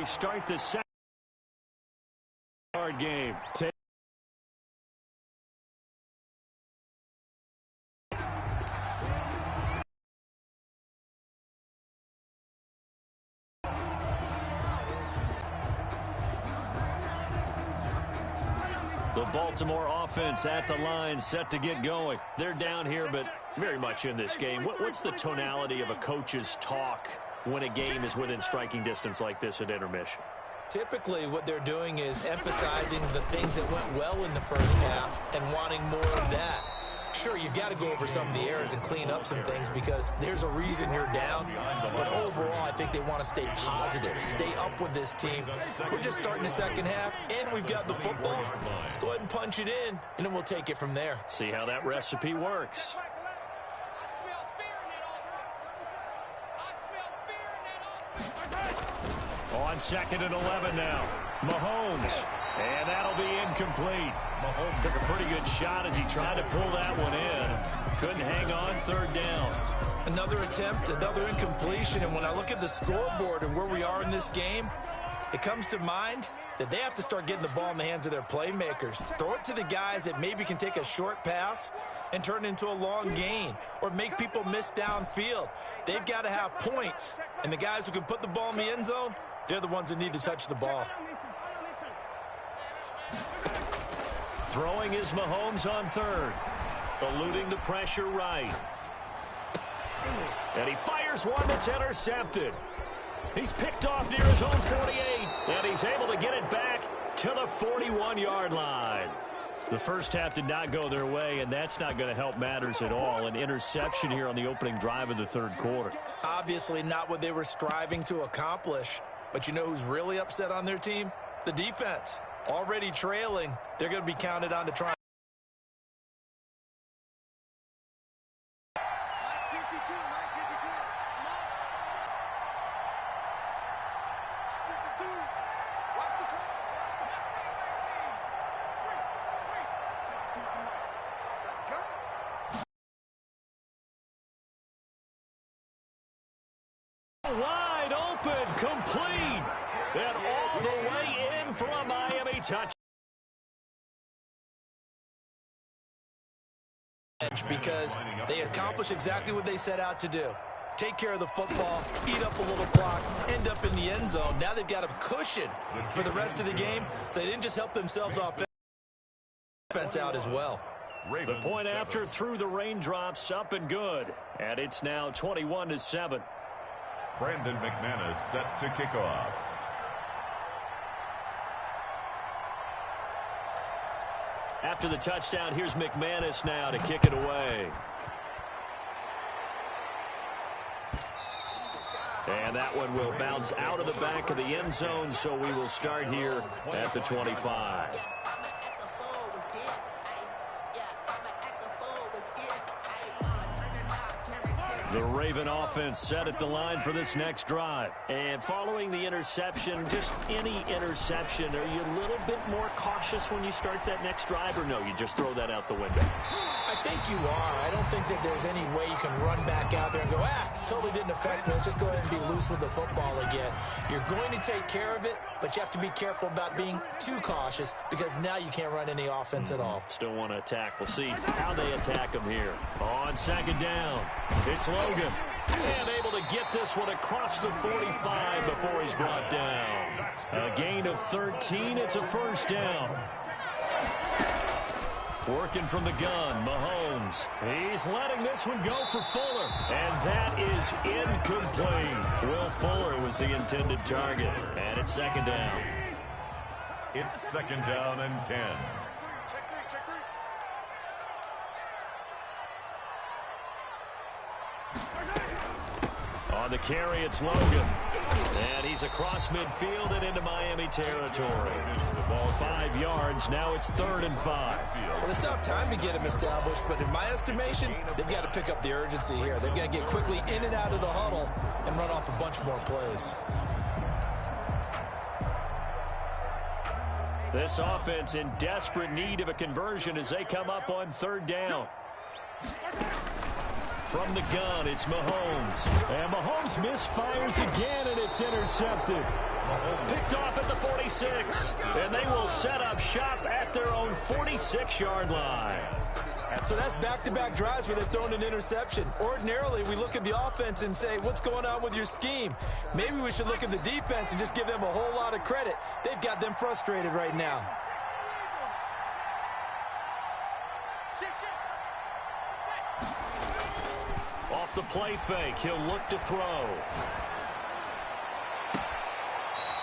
start the second game. The Baltimore offense at the line, set to get going. They're down here, but very much in this game. What's the tonality of a coach's talk when a game is within striking distance like this at intermission? Typically, what they're doing is emphasizing the things that went well in the first half and wanting more of that. Sure, you've got to go over some of the errors and clean up some things because there's a reason you're down. But overall, I think they want to stay positive, stay up with this team. We're just starting the second half, and we've got the football. Let's go ahead and punch it in, and then we'll take it from there. See how that recipe works. On 2nd and 11 now. Mahomes. And that'll be incomplete. Mahomes took a pretty good shot as he tried to pull that one in. Couldn't hang on, 3rd down. Another attempt, another incompletion. And when I look at the scoreboard and where we are in this game, it comes to mind that they have to start getting the ball in the hands of their playmakers. Throw it to the guys that maybe can take a short pass and turn it into a long gain or make people miss downfield. They've got to have points. And the guys who can put the ball in the end zone, they're the ones that need to touch the ball. Throwing is Mahomes on 3rd. Eluding the pressure right. And he fires one that's intercepted. He's picked off near his own 48. And he's able to get it back to the 41-yard line. The first half did not go their way, and that's not going to help matters at all. An interception here on the opening drive of the 3rd quarter. Obviously not what they were striving to accomplish. But you know who's really upset on their team? The defense. Already trailing, they're going to be counted on to try. Wide open, complete, and all the way in for a Miami touch. Because they accomplish exactly what they set out to do. Take care of the football, eat up a little clock, end up in the end zone. Now they've got a cushion for the rest of the game, so they didn't just help themselves offense out as well. The point after through the raindrops, up and good. And it's now 21-7. Brandon McManus set to kick off. After the touchdown, here's McManus now to kick it away. And that one will bounce out of the back of the end zone, so we will start here at the 25. The Raven offense set at the line for this next drive. And following the interception, just any interception, are you a little bit more cautious when you start that next drive, or no, you just throw that out the window? I think you are. I don't think that there's any way you can run back out there and go, totally didn't affect me. Let's just go ahead and be loose with the football again. You're going to take care of it, but you have to be careful about being too cautious because now you can't run any offense at all. Still want to attack. We'll see how they attack him here. On 2nd down, it's Logan. And able to get this one across the 45 before he's brought down. A gain of 13. It's a 1st down. Working from the gun, Mahomes. He's letting this one go for Fuller. And that is incomplete. Will Fuller was the intended target. And it's 2nd down. It's 2nd down and 10. On the carry, it's Logan. And he's across midfield and into Miami territory. 5 yards. Now it's 3rd and 5. Well, it's tough time to get him established, but in my estimation, they've got to pick up the urgency here. They've got to get quickly in and out of the huddle and run off a bunch more plays. This offense in desperate need of a conversion as they come up on 3rd down. From the gun, it's Mahomes. And Mahomes misfires again, and it's intercepted. Picked off at the 46. And they will set up shop at their own 46-yard line. And so that's back-to-back drives where they've thrown an interception. Ordinarily, we look at the offense and say, what's going on with your scheme? Maybe we should look at the defense and just give them a whole lot of credit. They've got them frustrated right now. Off the play fake, he'll look to throw.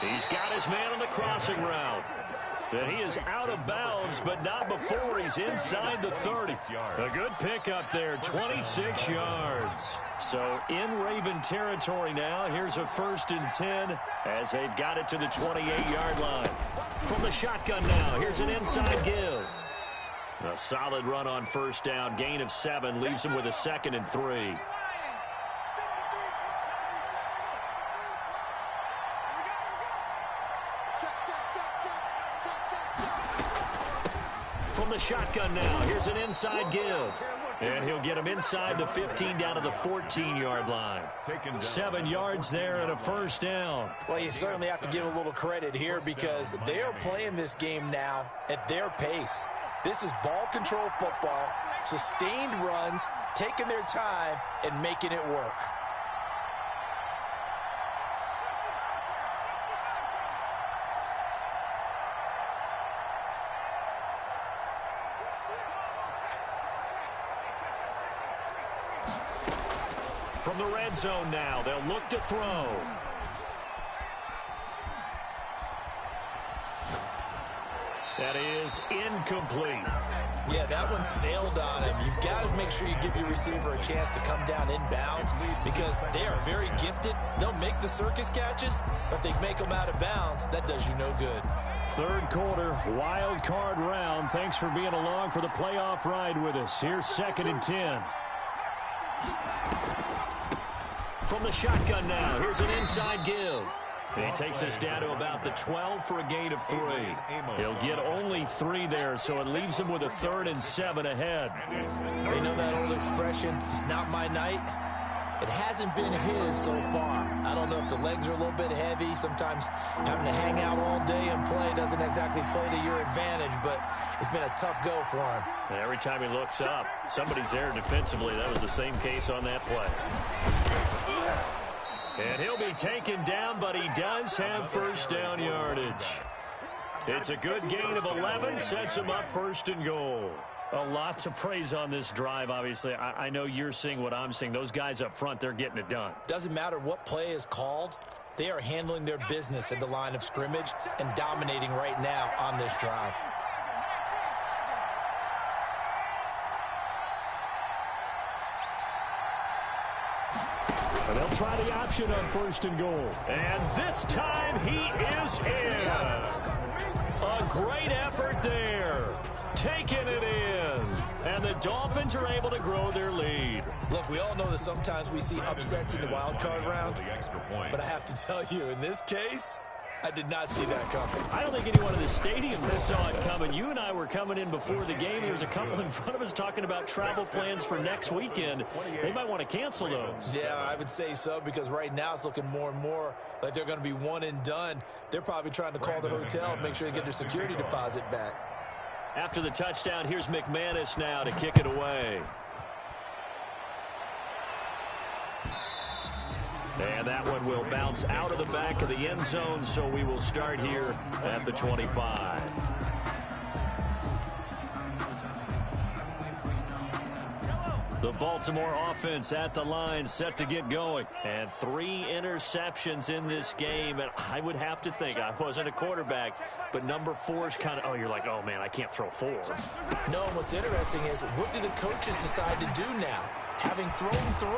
He's got his man on the crossing route. And he is out of bounds, but not before he's inside the 30. A good pickup there, 26 yards. So in Raven territory now, here's a 1st and 10 as they've got it to the 28-yard line. From the shotgun now, here's an inside give. A solid run on 1st down, gain of 7, leaves him with a 2nd and 3. From the shotgun now, here's an inside give. And he'll get him inside the 15 down to the 14-yard line. 7 yards there and a 1st down. Well, you certainly have to give a little credit here because they are playing this game now at their pace. This is ball control football, sustained runs, taking their time and making it work. From the red zone now, they'll look to throw. That is incomplete. Yeah, that one sailed on him. You've got to make sure you give your receiver a chance to come down inbounds because they are very gifted. They'll make the circus catches, but they make them out of bounds. That does you no good. 3rd quarter, wild card round. Thanks for being along for the playoff ride with us. Here's 2nd and 10. From the shotgun now, here's an inside give. And he takes us down to about the 12 for a gain of 3. He'll get only 3 there, so it leaves him with a 3rd and 7 ahead. They know that old expression, it's not my night. It hasn't been his so far. I don't know if the legs are a little bit heavy. Sometimes having to hang out all day and play doesn't exactly play to your advantage, but it's been a tough go for him. And every time he looks up, somebody's there defensively. That was the same case on that play. And he'll be taken down, but he does have 1st down yardage. It's a good gain of 11, sets him up 1st and goal. A lot to praise on this drive, obviously. I know you're seeing what I'm seeing. Those guys up front, they're getting it done. Doesn't matter what play is called. They are handling their business at the line of scrimmage and dominating right now on this drive. And they'll try the option on 1st and goal. And this time he is in. Yes. A great effort there. Taking it in. And the Dolphins are able to grow their lead. Look, we all know that sometimes we see upsets in the wild card round. But I have to tell you, in this case, I did not see that coming. I don't think anyone in the stadium saw it coming. You and I were coming in before the game. There was a couple in front of us talking about travel plans for next weekend. They might want to cancel those. Yeah, I would say so because right now it's looking more and more like they're going to be one and done. They're probably trying to call the hotel and make sure they get their security deposit back. After the touchdown, here's McManus now to kick it away. And that one will bounce out of the back of the end zone, so we will start here at the 25. The Baltimore offense at the line, set to get going. And 3 interceptions in this game. And I would have to think, I wasn't a quarterback, but number 4 is kind of, oh, you're like, oh, man, I can't throw 4. No, what's interesting is, what do the coaches decide to do now? Having thrown 3,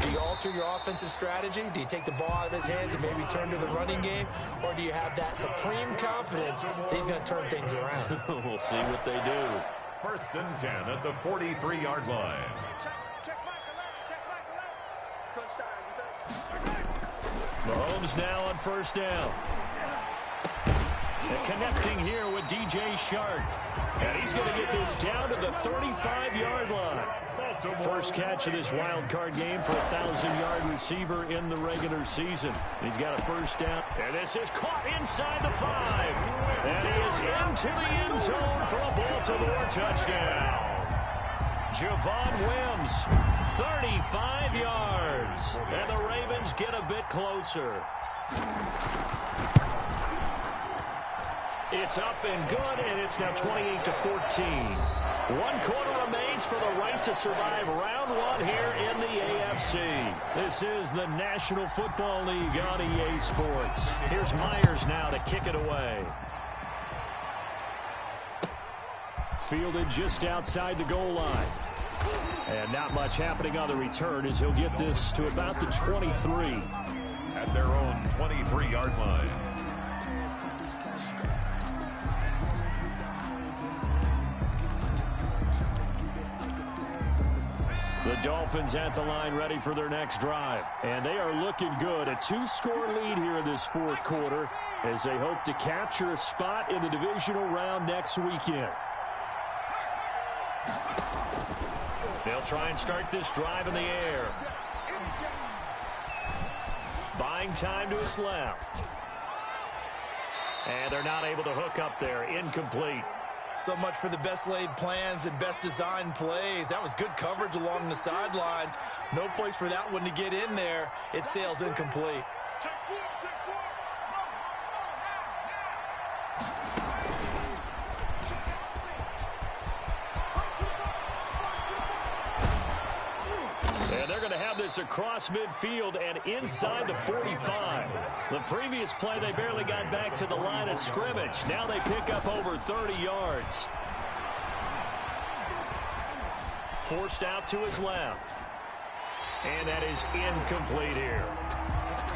do you alter your offensive strategy? Do you take the ball out of his hands and maybe turn to the running game? Or do you have that supreme confidence that he's going to turn things around? We'll see what they do. 1st and 10 at the 43-yard line. Mahomes now on 1st down. And connecting here with DJ Shark. And he's going to get this down to the 35-yard line. First catch of this wild card game for a 1,000-yard receiver in the regular season. He's got a first down. And this is caught inside the 5. And he is into the end zone for a Baltimore touchdown. Javon Wims, 35 yards. And the Ravens get a bit closer. It's up and good, and it's now 28-14. 1 quarter remains for the right to survive round 1 here in the AFC. This is the National Football League on EA Sports. Here's Myers now to kick it away. Fielded just outside the goal line. And not much happening on the return as he'll get this to about the 23. At their own 23-yard line. The Dolphins at the line ready for their next drive. And they are looking good. A 2-score lead here in this 4th quarter as they hope to capture a spot in the divisional round next weekend. They'll try and start this drive in the air. Buying time to his left. And they're not able to hook up there. Incomplete. So much for the best laid plans and best designed plays. That was good coverage along the sidelines. No place for that one to get in there. It sails incomplete. And they're going to have this across midfield and inside the 45. The previous play, they barely got back to the line of scrimmage. Now they pick up over 30 yards. Forced out to his left. And that is incomplete here.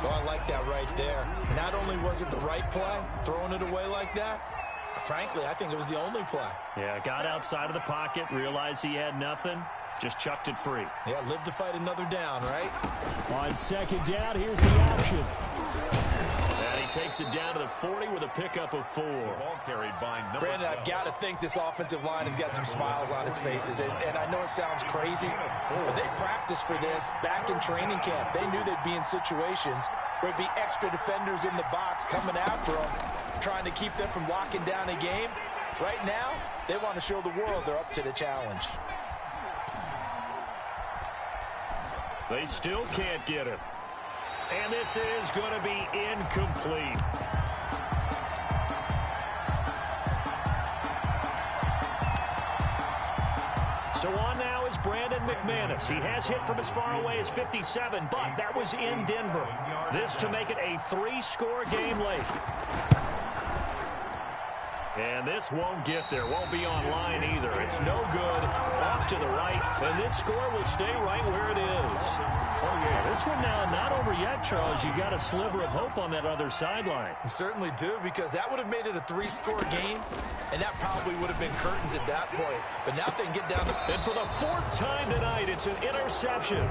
Oh, I like that right there. Not only was it the right play, throwing it away like that, frankly, I think it was the only play. Yeah, got outside of the pocket, realized he had nothing. Just chucked it free. Yeah, live to fight another down, right? On second down, here's the option. And he takes it down to the 40 with a pickup of 4. Ball carried by Brandon, I've got to think this offensive line has got some smiles on its faces. And I know it sounds crazy, but they practiced for this back in training camp. They knew they'd be in situations where there'd be extra defenders in the box coming after them, trying to keep them from locking down a game. Right now, they want to show the world they're up to the challenge. They still can't get him. And this is going to be incomplete. So on now is Brandon McManus. He has hit from as far away as 57, but that was in Denver. This to make it a 3-score game late. And this won't get there. Won't be online either. It's no good. Off to the right. And this score will stay right where it is. Oh, yeah. This one now not over yet, Charles. You got a sliver of hope on that other sideline. You certainly do, because that would have made it a 3-score game, and that probably would have been curtains at that point. But now they can get down to... And for the 4th time tonight, it's an interception.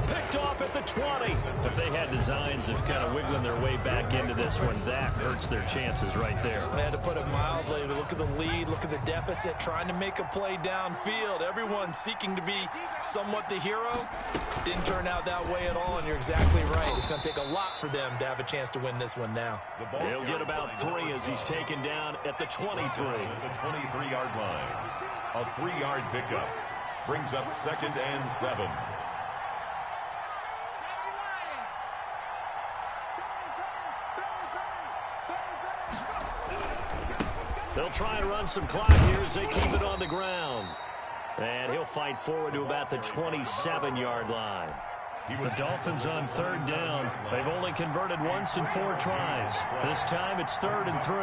Picked off at the 20. If they had designs of kind of wiggling their way back into this one, that hurts their chances right there. They had to put it mildly. Look at the lead. Look at the deficit. Trying to make a play downfield. Everyone seeking to be somewhat the hero. Didn't turn out that way at all, and you're exactly right. It's going to take a lot for them to have a chance to win this one now. He'll get about 3 as he's taken down at the 23. The 23-yard line. A 3-yard pickup. Brings up 2nd and 7. They'll try and run some clock here as they keep it on the ground. And he'll fight forward to about the 27-yard line. The Dolphins on 3rd down. They've only converted once in 4 tries. This time it's 3rd and 3.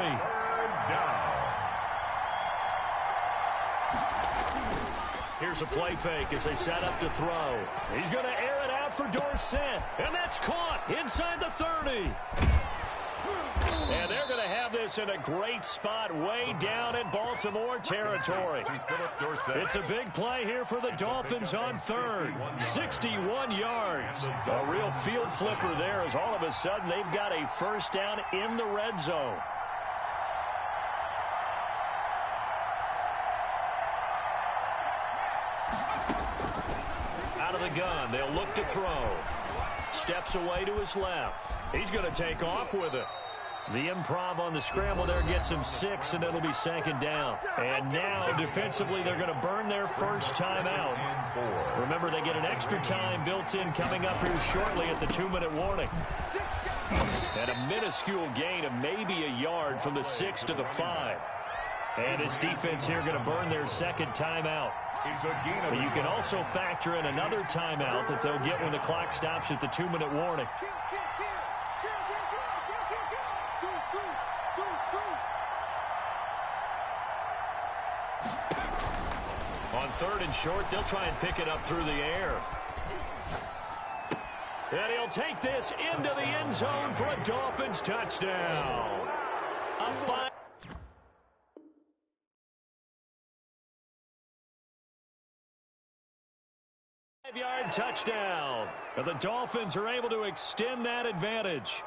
Here's a play fake as they set up to throw. He's going to air it out for Dorsett. And that's caught inside the 30. And they're going to have this in a great spot way down in Baltimore territory. It's a big play here for the Dolphins on 3rd. 61 yards. A real field flipper there as all of a sudden they've got a first down in the red zone. of the gun. They'll look to throw. Steps away to his left. He's going to take off with it. The improv on the scramble there gets him 6, and it'll be 2nd down. And now, defensively, they're going to burn their first timeout. Remember, they get an extra time built in coming up here shortly at the 2-minute warning. And a minuscule gain of maybe a yard from the 6 to the 5. And this defense here going to burn their 2nd timeout. But you can also factor in another timeout that they'll get when the clock stops at the 2-minute warning. On 3rd and short, they'll try and pick it up through the air. And he'll take this into the end zone for a Dolphins touchdown. A 5-yard touchdown. And the Dolphins are able to extend that advantage.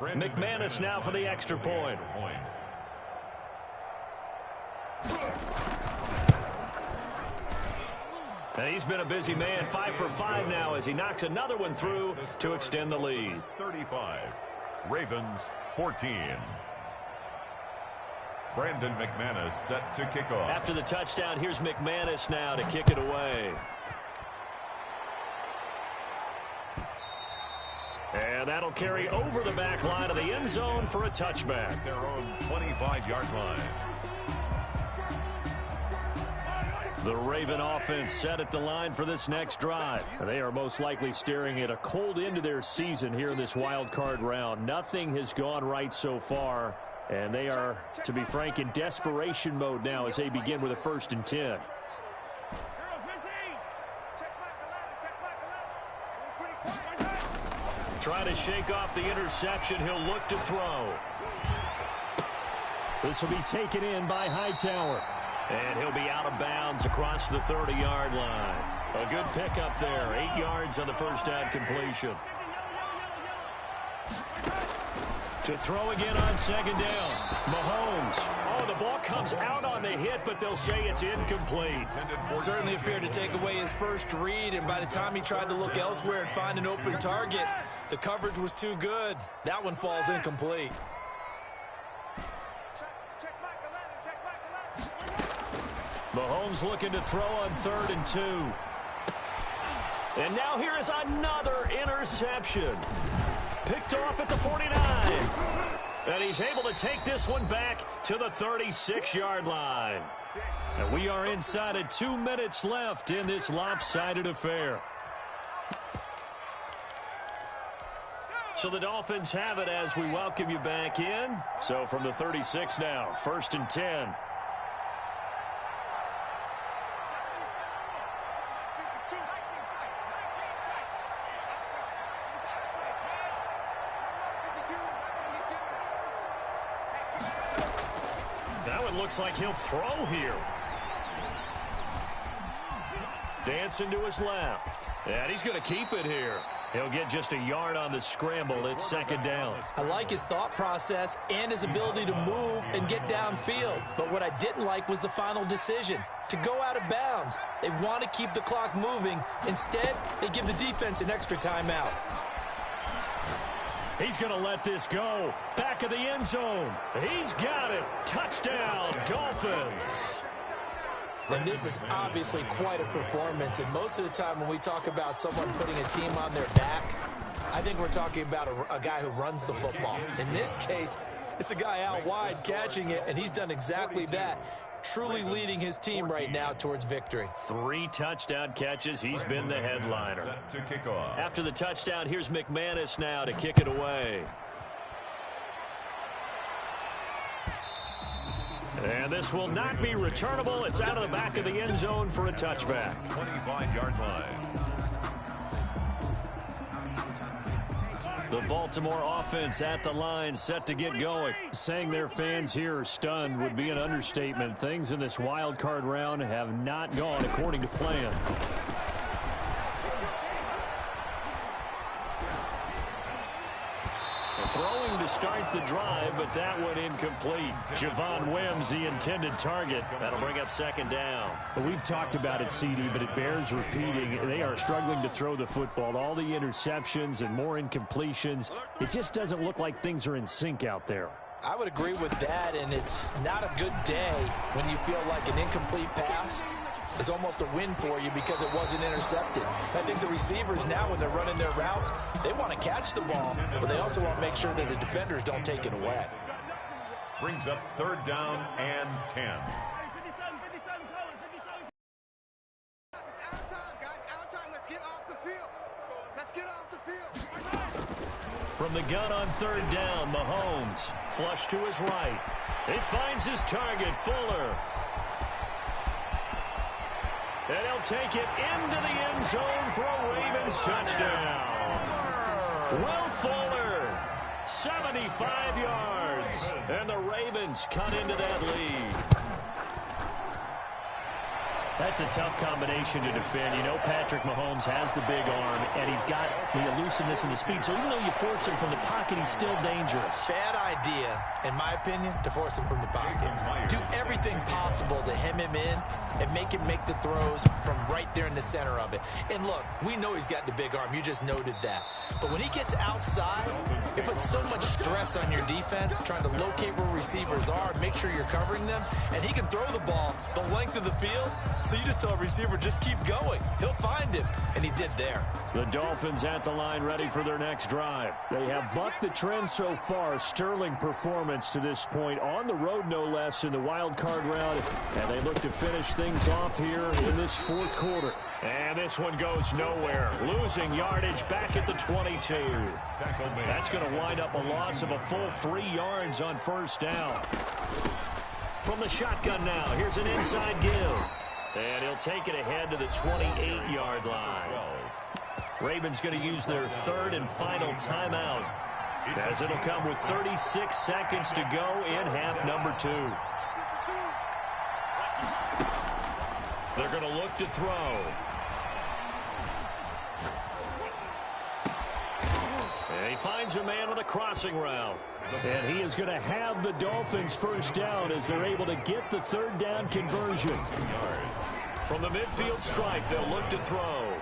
McManus now for the extra point. And he's been a busy man, 5 for 5 now as he knocks another one through to extend the lead. 35, Ravens 14. Brandon McManus set to kick off. After the touchdown, here's McManus now to kick it away. And that'll carry over the back line of the end zone for a touchback. Their own 25-yard line. The Raven offense set at the line for this next drive. They are most likely staring at a cold end to their season here in this wild card round. Nothing has gone right so far, and they are, to be frank, in desperation mode now as they begin with a 1st and 10. Trying to shake off the interception. He'll look to throw. This will be taken in by Hightower. And he'll be out of bounds across the 30-yard line. A good pickup there. 8 yards on the first down completion. To throw again on 2nd down. Mahomes. Oh, the ball comes out on the hit, but they'll say it's incomplete. Certainly appeared to take away his first read, and by the time he tried to look elsewhere and find an open target, the coverage was too good. That one falls incomplete. Mahomes looking to throw on 3rd and 2. And now here is another interception. Picked off at the 49. And he's able to take this one back to the 36-yard line. And we are inside of 2 minutes left in this lopsided affair. So the Dolphins have it as we welcome you back in. So from the 36 now, 1st and 10. Looks like he'll throw here. Dancing to his left. And he's going to keep it here. He'll get just a yard on the scramble. It's 2nd down. I like his thought process and his ability to move and get downfield. But what I didn't like was the final decision, to go out of bounds. They want to keep the clock moving. Instead, they give the defense an extra timeout. He's going to let this go. Back of the end zone. He's got it. Touchdown, Dolphins. And this is obviously quite a performance. And most of the time when we talk about someone putting a team on their back, I think we're talking about a guy who runs the football. In this case, it's a guy out wide catching it, and he's done exactly that. Truly leading his team right now towards victory. 3 touchdown catches. He's been the headliner. After the touchdown, here's McManus now to kick it away. And this will not be returnable. It's out of the back of the end zone for a touchback. 25-yard line. The Baltimore offense at the line, set to get going. Saying their fans here are stunned would be an understatement. Things in this wild card round have not gone according to plan. throwing to start the drive, but that one incomplete. Javon Wims, the intended target. That'll bring up second down. Well, we've talked about it, CD, but it bears repeating. They are struggling to throw the football. All the interceptions and more incompletions. It just doesn't look like things are in sync out there. I would agree with that, and it's not a good day when you feel like an incomplete pass is almost a win for you because it wasn't intercepted. I think the receivers now, when they're running their routes, they want to catch the ball, but they also want to make sure that the defenders don't take it away. Brings up third down and 10. It's out of time, guys. Out of time. Let's get off the field. Let's get off the field. From the gun on third down, Mahomes flush to his right. He finds his target, Fuller. And he'll take it into the end zone for a Ravens touchdown. Will Fuller, 75 yards. And the Ravens cut into that lead. That's a tough combination to defend. You know Patrick Mahomes has the big arm, and he's got the elusiveness and the speed. So even though you force him from the pocket, he's still dangerous. Bad idea, in my opinion, to force him from the pocket. Do everything possible to hem him in and make him make the throws from right there in the center of it. And look, we know he's got the big arm. You just noted that. But when he gets outside, it puts so much stress on your defense trying to locate where receivers are, make sure you're covering them, and he can throw the ball the length of the field. So you just tell a receiver, just keep going. He'll find him, and he did there. The Dolphins at the line ready for their next drive. They have bucked the trend so far. Sterling performance to this point on the road, no less, in the wild card round. And they look to finish things off here in this fourth quarter. And this one goes nowhere. Losing yardage back at the 22. That's going to wind up a loss of a full 3 yards on first down. From the shotgun now, here's an inside give. And he'll take it ahead to the 28-yard line. Ravens going to use their third and final timeout, as it'll come with 36 seconds to go in half number 2. They're going to look to throw. And he finds a man on a crossing route. And he is going to have the Dolphins first down as they're able to get the third down conversion. From the midfield stripe, they'll look to throw.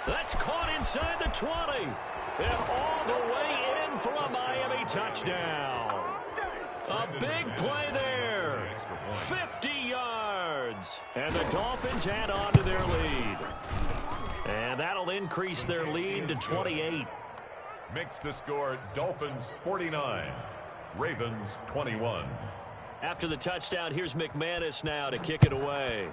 That's caught inside the 20. And all the way in for a Miami touchdown. A big play there. 50 yards. And the Dolphins add on to their lead. And that'll increase their lead to 28. Makes the score Dolphins 49, Ravens 21. After the touchdown, here's McManus now to kick it away.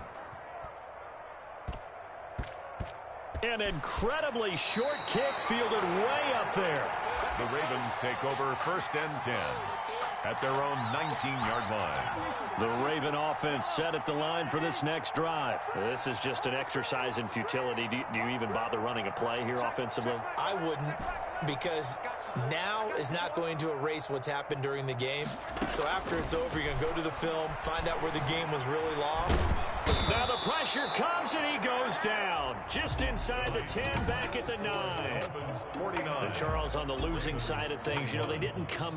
An incredibly short kick fielded way up there. The Ravens take over first and 10 at their own 19-yard line. The Raven offense set at the line for this next drive. This is just an exercise in futility. Do you even bother running a play here offensively? I wouldn't, because now is not going to erase what's happened during the game. So after it's over, you're going to go to the film, find out where the game was really lost. Now the pressure comes and he goes down. Just inside the 10, back at the 9. And Charles, on the losing side of things, you know, they didn't come